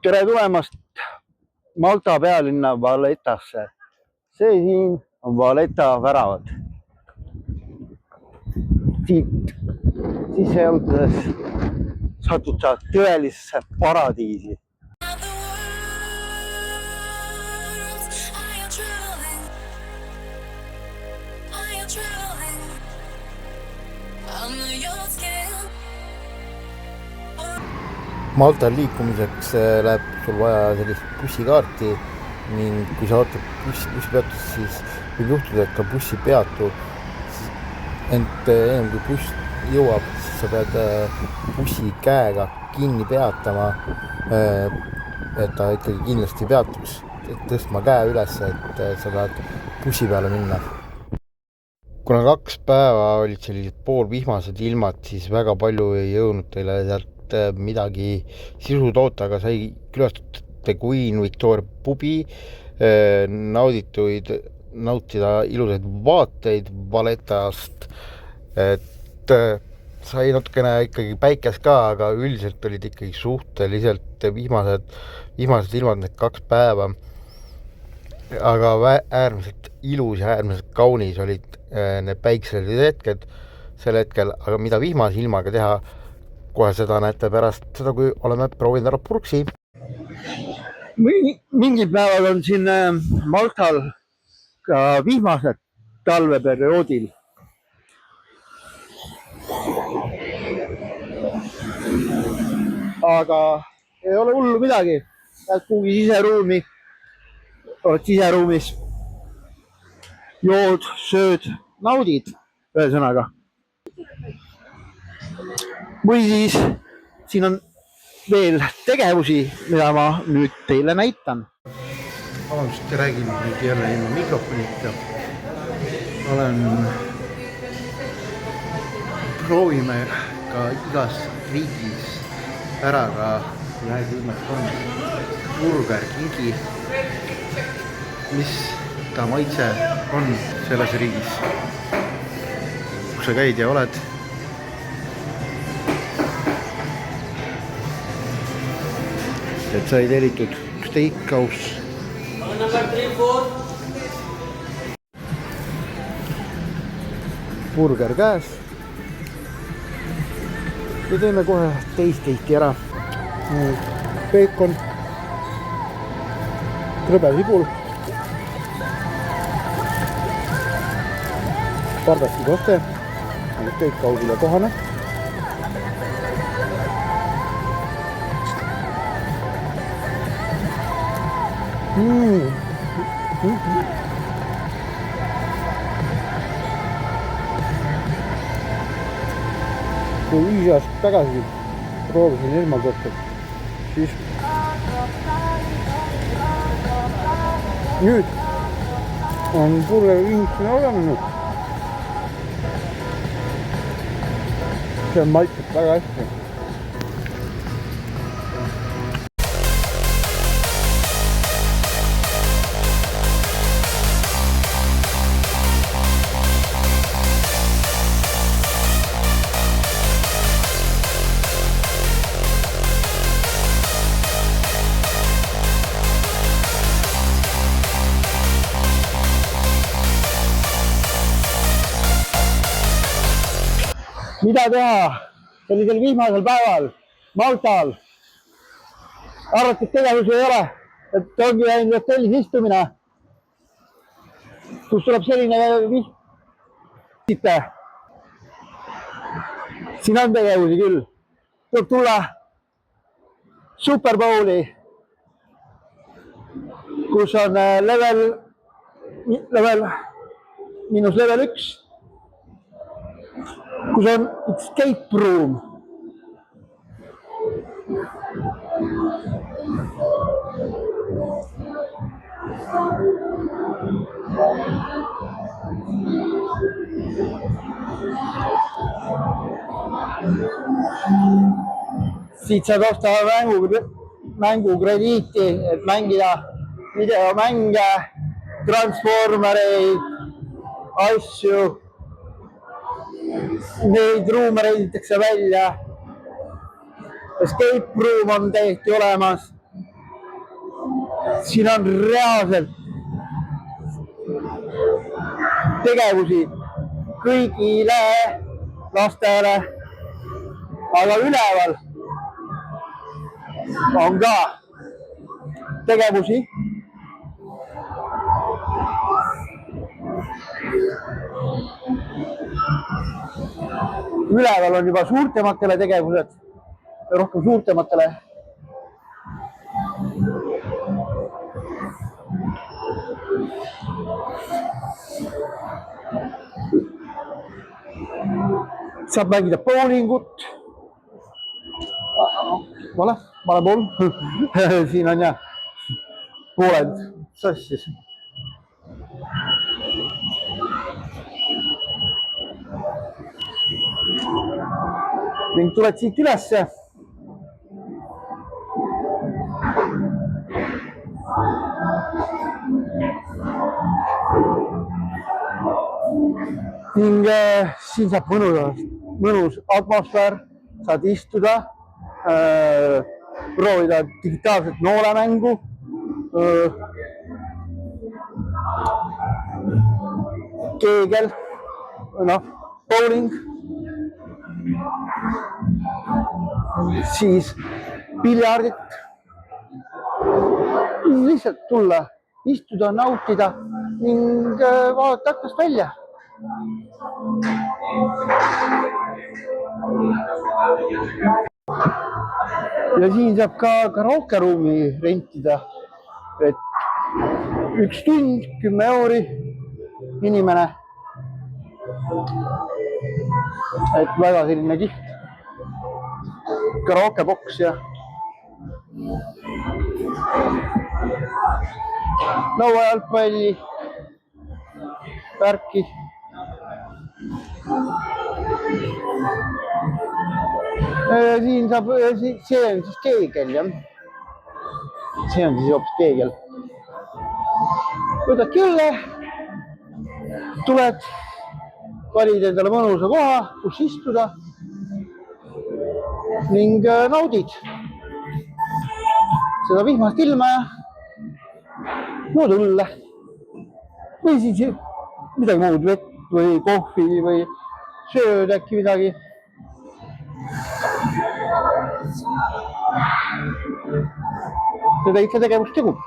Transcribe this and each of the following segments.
Tere tulemast Malta pealinna Vallettasse. See siin on Valletta väravad. Siit sisse jalutades satud sa tõelisesse paradiisi. Maltal liikumiseks läheb sul vaja sellist bussikaarti ning kui sa ootad bussipeatust, siis võib juhtuda, et ka buss ei peatu. Ent ennem kui buss jõuab, siis sa pead bussi käega kinni peatama, et ta ikkagi kindlasti peatuks, tõstma käe üles, et sa tahad bussi peale minna. Kuna 2 päeva olid sellised poolvihmased ilmad, siis väga palju ei jõudnud teile sealt midagi sisu toota, aga sai külastatud The Queen Victoria pubi, nautida ilusaid vaateid Vallettast, et sai natukene ikkagi päikest ka, aga üldiselt olid ikkagi suhteliselt vihmased ilmad need 2 päeva, aga äärmiselt ilus ja äärmiselt kaunis olid need päikselised hetked sel hetkel, aga mida vihmase ilmaga teha, kohe seda näete pärast seda, kui oleme proovinud ära purksi. Mingid päevad on siin Maltal ka vihmased talveperioodil. Aga ei ole hullu midagi. Lähed kuhugi siseruumi, oled siseruumis, jood, sööd, naudid ühesõnaga. Või siis siin on veel tegevusi, mida ma nüüd teile näitan. Vabandust, räägin nüüd jälle ilma mikrofonita. Proovime ka igas riigis ära ka burger kingi, mis ta maitse on selles riigis, kus sa käid ja oled. Et sai tellitud steakhouse. Burger käes. Ja teeme kohe teist ära. Bacon, krõbe sibul, pardasti koste, steakhouse'ile kohane. Kui 5 aastat tagasi proovisin ilmakõhtud, siis nüüd on burgeriinimene olemas. See maitseb väga hästi. Mida teha sellisel vihmasel päeval Maltal? Arvatud tegevusi ei ole, et ongi ainult hotellis istumine, kus tuleb selline vihmite. Siin on tegevusi küll. Tuleb tulla Super Bowli, kus on level miinus level 1. Kus on escape room. Siit saad osta mängukrediiti, et mängida videomänge, transformereid, asju. Neid ruume renditakse välja escape room on täiesti olemas. Siin on reaalselt tegevusi kõigile lastele, aga üleval on ka tegevusi üleval on juba suurtematele tegevused, rohkem suurtematele. Saab mängida bowlingut. Vale pool. Siin on jah pooled sassis. Ning tuled siit ülesse. Ning siin saab mõnus atmosfäär, saad istuda, proovida digitaalset noolemängu, keegel, bowling, siis piljardit, lihtsalt tulla, istuda, nautida ning vaadata aknast välja. Ja siin saab ka karaokeruumi rentida, et 1 tund 10 euri inimene, et väga selline kiht karaokeboks ja lauajalgpalli värki. Siin saab, see on siis keegel, jah. See on siis hoopis keegel. Võtad külle, tuled, valid endale mõnusa koha, kus istuda ning naudid seda vihmast ilma ja jood õlle või siis midagi muud, vett või kohvi või sööd äkki midagi. Seda ikka tegevust tegub.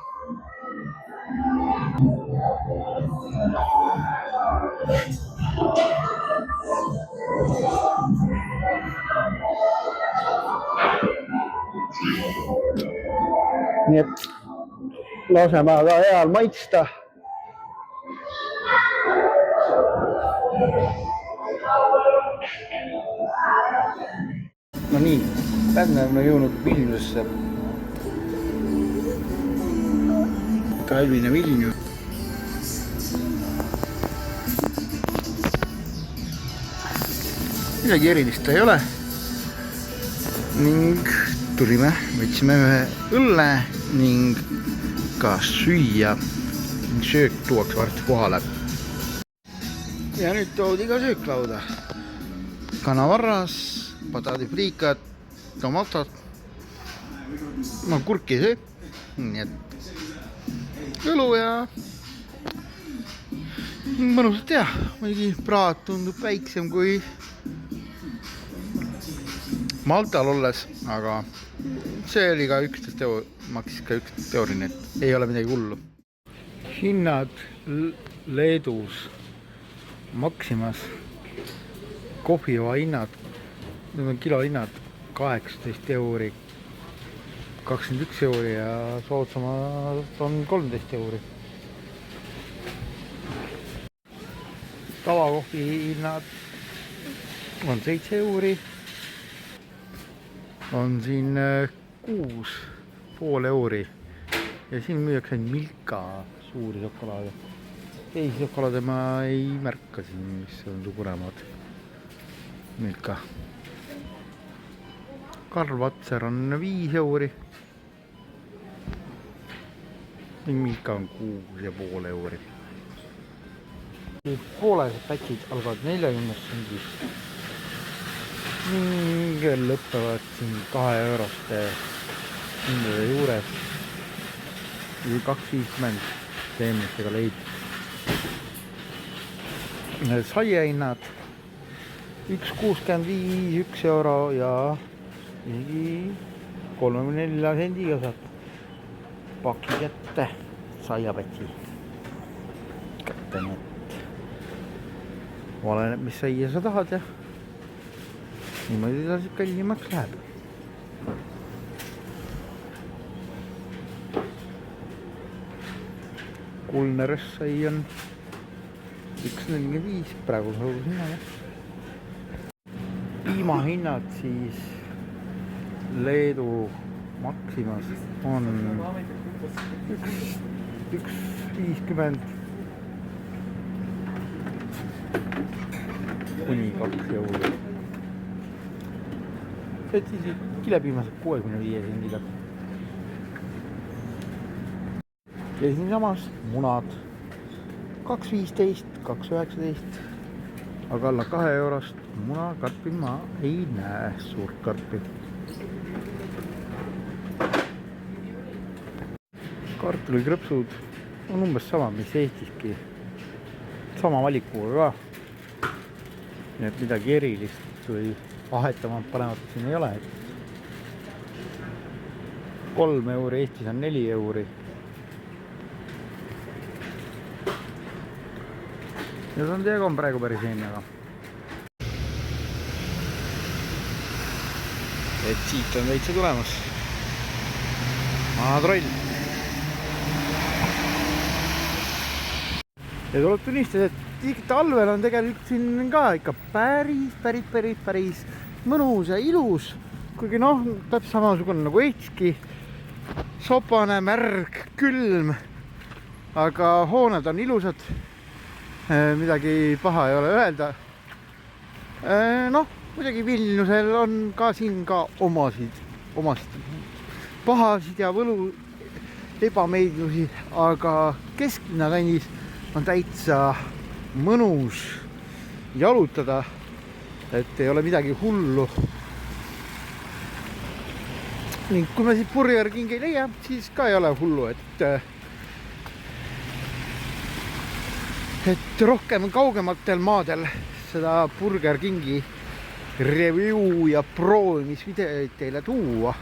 Nii et laseme aga heal maitsta. No nii, tänne oleme jõudnud Vilniusse. Tallinna Vilnius. Midagi erilist ei ole. Ning tulime, võtsime ühe õlle ning ka süüa. Söök tuuaks varsti kohale. Ja nüüd toodi ka sööklauda. Kanavarras, pataadifriikad, tomatad. Ma kurki söö. Nii et õlu ja mõnusalt jah. Muidugi praat tundub väiksem kui Maltal olles, aga see oli ka 11 euri, maksis ka 11 euri, nii et ei ole midagi hullu. Hinnad Leedus Maximas, kohvijoa hinnad, need on kilohinnad 18 euri, 21 euri ja soodsamad on 13 euri. Tavakohvi hinnad on 7 euri. On siin 6,5 euri ja siin müüakse Milka suuri šokolaade. Teisi šokolaade ma ei märka siin, mis on suuremad. Milka. Karl Vatser on 5 euri. Milka on 6,5 euri. Poolesed pätsid algavad 40 sendist. ning lõpevad siin 2 euroste hindade juures 2,50 seemnetega leid. Saiahinnad 1,65, 1 euro ja isegi 34 sendiga saab paki kätte saiapätsi kätte, nii et oleneb, mis saia sa tahad ja niimoodi ta siis kallimaks läheb. kuldne rösssai on 1,45 praegu hinnaga. piimahinnad siis Leedu Maximas on 1,50 kuni 2 euri. et siis kilepiima saab 65 sendiga. ja siinsamas munad 2,15, 2,19, aga alla 2 eurost munakarpi ma ei näe, suurt karpi. kartulikrõpsud on umbes sama, mis Eestiski, sama valikuga ka. nii et midagi erilist või ahetamat paremat siin ei ole. 3 euri, Eestis on 4 euri. ja San Diego on praegu päris hinnaga. et siit on veitsa tulemas. troll. ja tuleb tunnistada, et talvel on tegelikult siin ka ikka päris mõnus ja ilus. kuigi noh, täpselt samasugune nagu Eestiski. sopane, märg, külm. aga hooned on ilusad. midagi paha ei ole öelda. noh, muidugi Vilniusel on ka siin ka omasid pahasid ja võlu ebameeldivusi, aga kesklinna kandis on täitsa mõnus jalutada, et ei ole midagi hullu. ning kui me siit Burger Kingi ei leia, siis ka ei ole hullu, et rohkem kaugematel maadel seda Burger Kingi review ja proovimisvideoid teile tuua.